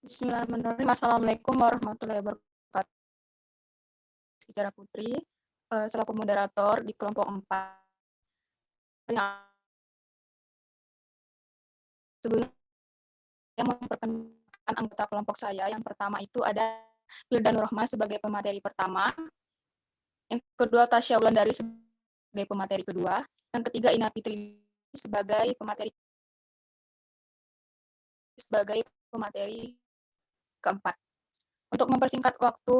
Bismillahirrahmanirrahim. Assalamualaikum warahmatullahi wabarakatuh. Secara Putri, selaku moderator di kelompok 4. Yang sebelumnya memperkenalkan anggota kelompok saya. Yang pertama itu ada Hilda Nurrohman sebagai pemateri pertama. Yang kedua Tasya Wulandari sebagai pemateri kedua. Yang ketiga Ina Fitri sebagai pemateri keempat. Untuk mempersingkat waktu,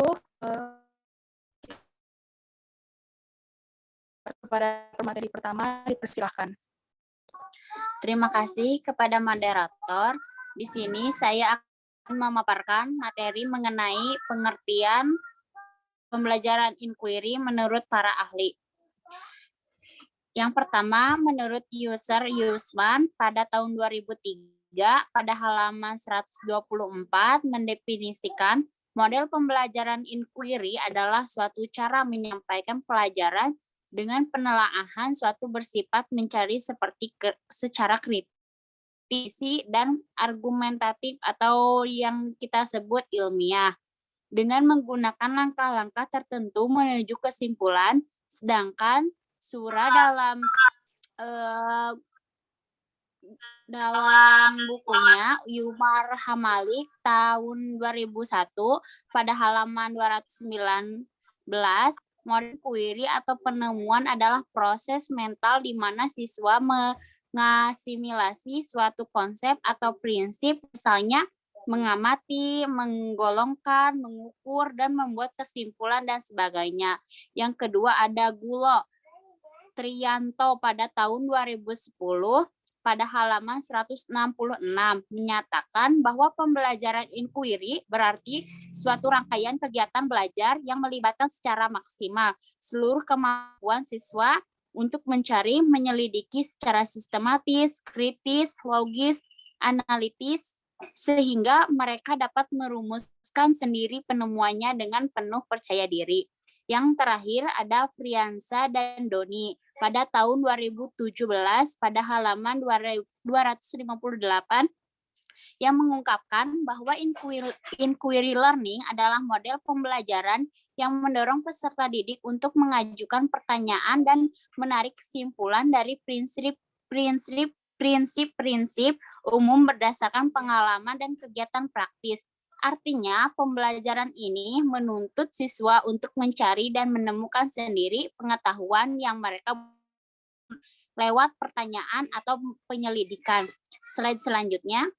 kepada pemateri pertama dipersilahkan. Terima kasih kepada moderator. Di sini saya akan memaparkan materi mengenai pengertian pembelajaran inquiry menurut para ahli. Yang pertama, menurut user Yusman pada tahun 2003 pada halaman 124 mendefinisikan model pembelajaran inquiry adalah suatu cara menyampaikan pelajaran dengan penelaahan suatu bersifat mencari secara kritis dan argumentatif atau yang kita sebut ilmiah dengan menggunakan langkah-langkah tertentu menuju kesimpulan, sedangkan Sura dalam bukunya Umar Hamalik tahun 2001 pada halaman 219 model query atau penemuan adalah proses mental di mana siswa mengasimilasi suatu konsep atau prinsip, misalnya mengamati, menggolongkan, mengukur, dan membuat kesimpulan dan sebagainya. Yang kedua ada Gulo Trianto pada tahun 2010 pada halaman 166 menyatakan bahwa pembelajaran inquiry berarti suatu rangkaian kegiatan belajar yang melibatkan secara maksimal seluruh kemampuan siswa untuk mencari, menyelidiki secara sistematis, kritis, logis, analitis, sehingga mereka dapat merumuskan sendiri penemuannya dengan penuh percaya diri. Yang terakhir ada Priyansa dan Doni pada tahun 2017 pada halaman 258 yang mengungkapkan bahwa inquiry learning adalah model pembelajaran yang mendorong peserta didik untuk mengajukan pertanyaan dan menarik kesimpulan dari prinsip-prinsip umum berdasarkan pengalaman dan kegiatan praktis. Artinya, pembelajaran ini menuntut siswa untuk mencari dan menemukan sendiri pengetahuan yang mereka lewat pertanyaan atau penyelidikan. Slide selanjutnya.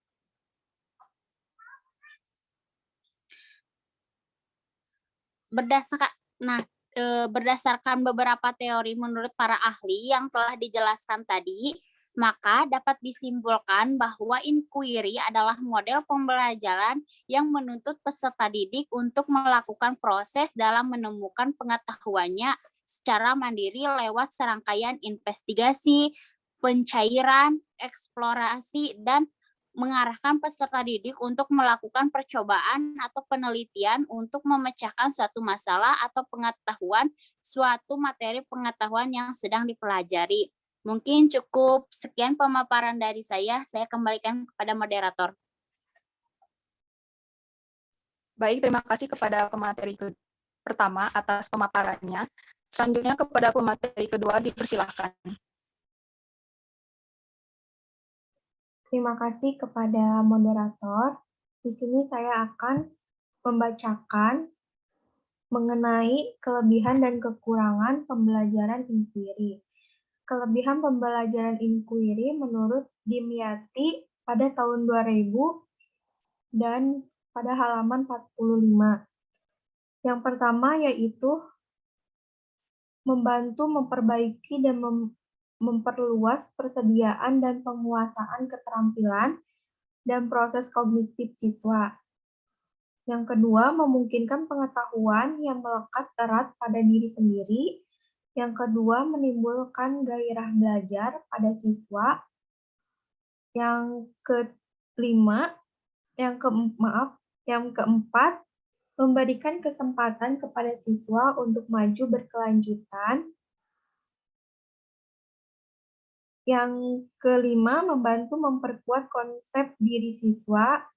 Berdasarkan beberapa teori menurut para ahli yang telah dijelaskan tadi, maka dapat disimpulkan bahwa inquiry adalah model pembelajaran yang menuntut peserta didik untuk melakukan proses dalam menemukan pengetahuannya secara mandiri lewat serangkaian investigasi, pencairan, eksplorasi, dan mengarahkan peserta didik untuk melakukan percobaan atau penelitian untuk memecahkan suatu masalah atau pengetahuan, suatu materi pengetahuan yang sedang dipelajari. Mungkin cukup sekian pemaparan dari saya kembalikan kepada moderator. Baik, terima kasih kepada pemateri pertama atas pemaparannya. Selanjutnya kepada pemateri kedua dipersilahkan. Terima kasih kepada moderator. Di sini saya akan membacakan mengenai kelebihan dan kekurangan pembelajaran inquiry. Kelebihan pembelajaran inquiry menurut Dimyati pada tahun 2000 dan pada halaman 45. Yang pertama yaitu membantu memperbaiki dan memperluas persediaan dan penguasaan keterampilan dan proses kognitif siswa. Yang kedua, memungkinkan pengetahuan yang melekat erat pada diri sendiri. Yang kedua, menimbulkan gairah belajar pada siswa. Yang keempat, memberikan kesempatan kepada siswa untuk maju berkelanjutan. Yang kelima, membantu memperkuat konsep diri siswa.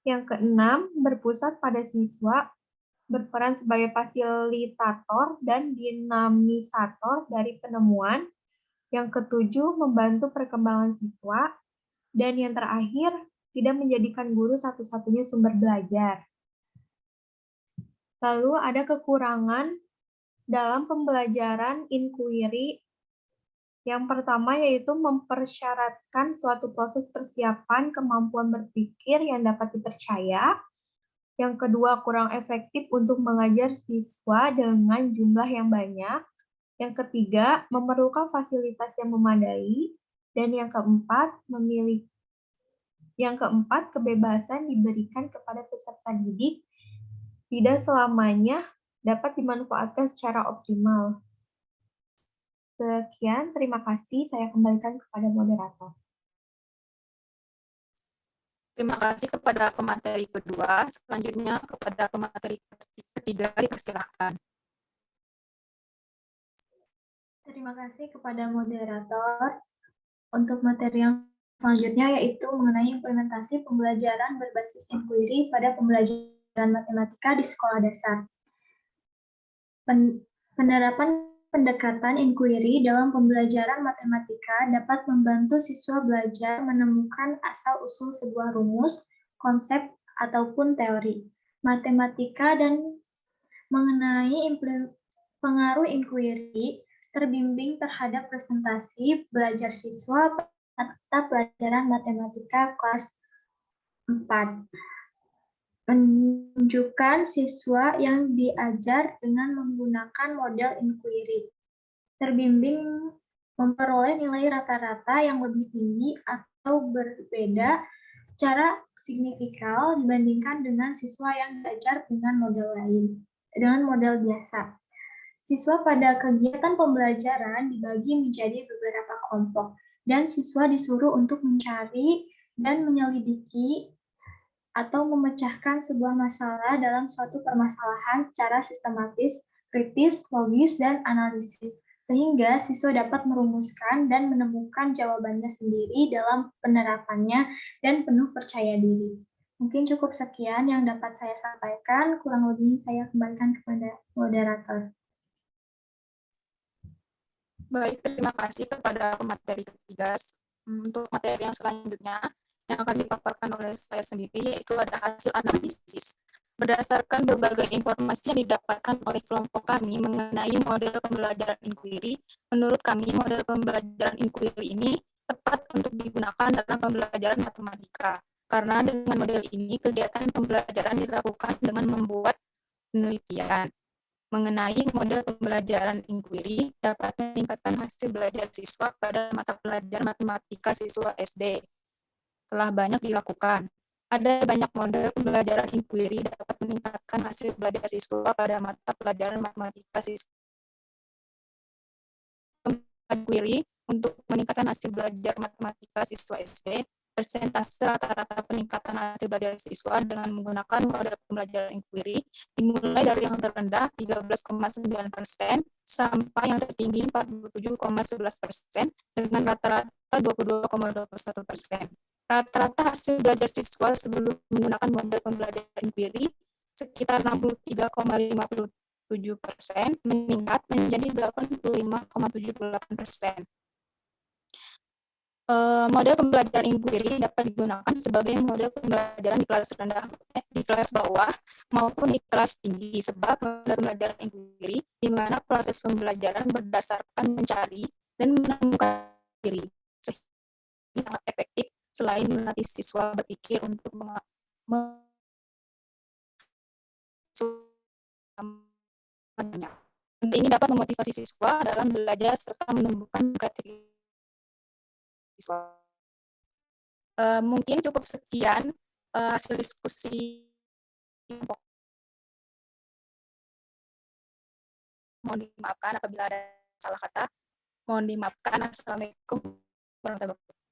Yang keenam, berpusat pada siswa, berperan sebagai fasilitator dan dinamisator dari penemuan. Yang ketujuh, membantu perkembangan siswa. Dan yang terakhir, tidak menjadikan guru satu-satunya sumber belajar. Lalu ada kekurangan dalam pembelajaran inquiry. Yang pertama yaitu mempersyaratkan suatu proses persiapan kemampuan berpikir yang dapat dipercaya. Yang kedua, kurang efektif untuk mengajar siswa dengan jumlah yang banyak. Yang ketiga, memerlukan fasilitas yang memadai. Dan yang keempat, kebebasan diberikan kepada peserta didik tidak selamanya dapat dimanfaatkan secara optimal. Sekian, terima kasih. Saya kembalikan kepada moderator. Terima kasih kepada pemateri kedua. Selanjutnya kepada pemateri ketiga, dipersilakan. Terima kasih kepada moderator. Untuk materi yang selanjutnya yaitu mengenai implementasi pembelajaran berbasis inquiry pada pembelajaran matematika di sekolah dasar. Penerapan pendekatan inquiry dalam pembelajaran matematika dapat membantu siswa belajar menemukan asal-usul sebuah rumus, konsep, ataupun teori matematika dan mengenai pengaruh inquiry terbimbing terhadap presentasi belajar siswa pada pelajaran matematika kelas 4. Menunjukkan siswa yang diajar dengan menggunakan model inquiry. Terbimbing memperoleh nilai rata-rata yang lebih tinggi atau berbeda secara signifikan dibandingkan dengan siswa yang diajar dengan model biasa. Siswa pada kegiatan pembelajaran dibagi menjadi beberapa kelompok, dan siswa disuruh untuk mencari dan menyelidiki atau memecahkan sebuah masalah dalam suatu permasalahan secara sistematis, kritis, logis, dan analisis, sehingga siswa dapat merumuskan dan menemukan jawabannya sendiri dalam penerapannya dan penuh percaya diri. Mungkin cukup sekian yang dapat saya sampaikan, kurang lebihnya saya kembalikan kepada moderator. Baik, terima kasih kepada pemateri ketiga. Untuk materi yang selanjutnya, yang akan dipaparkan oleh saya sendiri, yaitu ada hasil analisis. Berdasarkan berbagai informasi yang didapatkan oleh kelompok kami mengenai model pembelajaran inquiry, menurut kami model pembelajaran inquiry ini tepat untuk digunakan dalam pembelajaran matematika. Karena dengan model ini, kegiatan pembelajaran dilakukan dengan membuat penelitian mengenai model pembelajaran inquiry dapat meningkatkan hasil belajar siswa pada mata pelajaran matematika siswa SD. Telah banyak dilakukan. Ada banyak model pembelajaran inquiry dapat meningkatkan hasil belajar siswa pada mata pelajaran matematika siswa. Inquiry untuk meningkatkan hasil belajar matematika siswa SD, persentase rata-rata peningkatan hasil belajar siswa dengan menggunakan model pembelajaran inquiry dimulai dari yang terendah 13,9% sampai yang tertinggi 47,11% dengan rata-rata 22,21%. Rata-rata hasil belajar siswa sebelum menggunakan model pembelajaran inquiry sekitar 63,57% meningkat menjadi 85,78%. Model pembelajaran inquiry dapat digunakan sebagai model pembelajaran di kelas rendah, di kelas bawah, maupun di kelas tinggi, sebab model pembelajaran inquiry di mana proses pembelajaran berdasarkan mencari dan menemukan diri, sehingga sangat efektif selain melatih siswa berpikir untuk ini dapat memotivasi siswa dalam belajar serta menumbuhkan kreativitas siswa. Mungkin cukup sekian hasil diskusi. Mohon dimaafkan apabila ada salah kata. Mohon dimaafkan. Assalamualaikum warahmatullahi wabarakatuh.